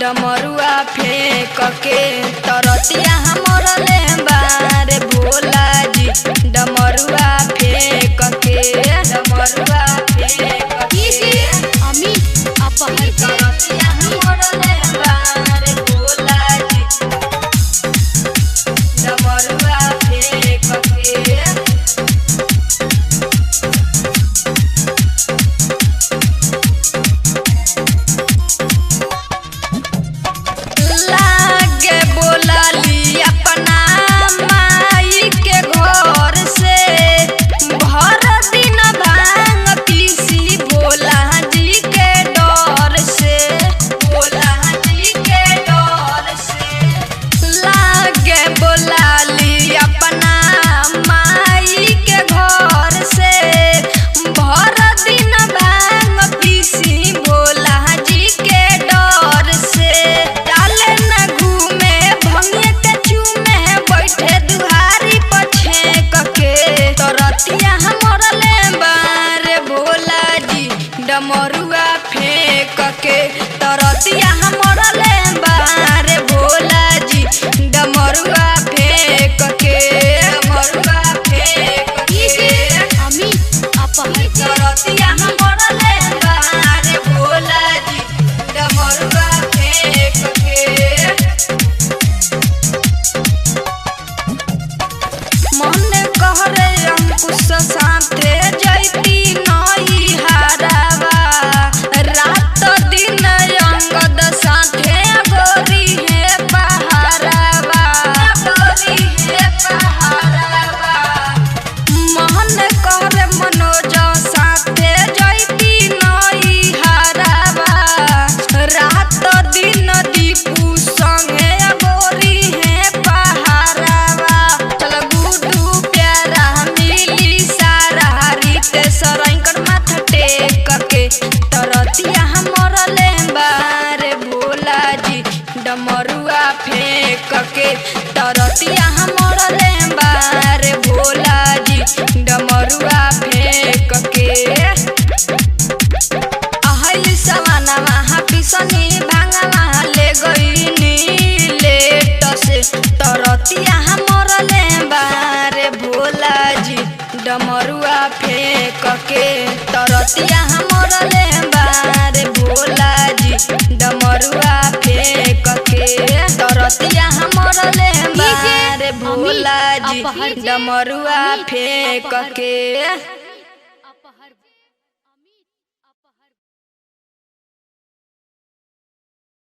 डमरुआ फेंक के तरतिया हमर ले बारे भोला जी। डमरुआ फेंक के डमरुआ फेंक के अमित अपहर तरतिया हमर ले बारे भोला जी। डमरुआ फेंक के लागे बोलाली अपना माई के घर से भर दिन भांग पीसी भोला जी के डर से। भोला जी के डर से लागे बोलाली अपना माई के घर से भर दिन भांग पीसी भोला जी के डर से। डाले न घूमे भंगे के चूमे बैठे दुहारी पछेक के तरतिया हमर ले बारे भोला जी। डमरुआ फेंक के तरतिया हमर ले बारे भोला जी। डमरुआ फेंक के डमरुआ फेंक के अमित अपहर तरतिया हमर ले बारे भोला जी। डमरुआ फेंक के मन कहरे अंकुश साथे जैती नई हारावा। रात दिन अंगद साथे गोरी है पहारावा। गोरी है पहारावा मन कहरे मनोज साथे जैती नई हारावा। रात दिन दीपू संगे गोरी है पहारावा। चल गुडू प्यारा मिली सारा रीते सरैंकर माथा टेक के तरतिया हमर ले बारे भोला जी। डमरुआ फेंक के तरतिया हमर ले बारे भोला जी। डमरुआ फेंक के अहली सवाना वहाँ पिसनी भांगा वहाँ ले गईनी लेट से तरतिया हमर ले बारे भोला जी। डमरुआ फेंक के तरतिया हमर ले बारे भोला जी। डमरुआ फेंक के तरतिया हमर ले बारे भोला जी। डमरुआ फेंक के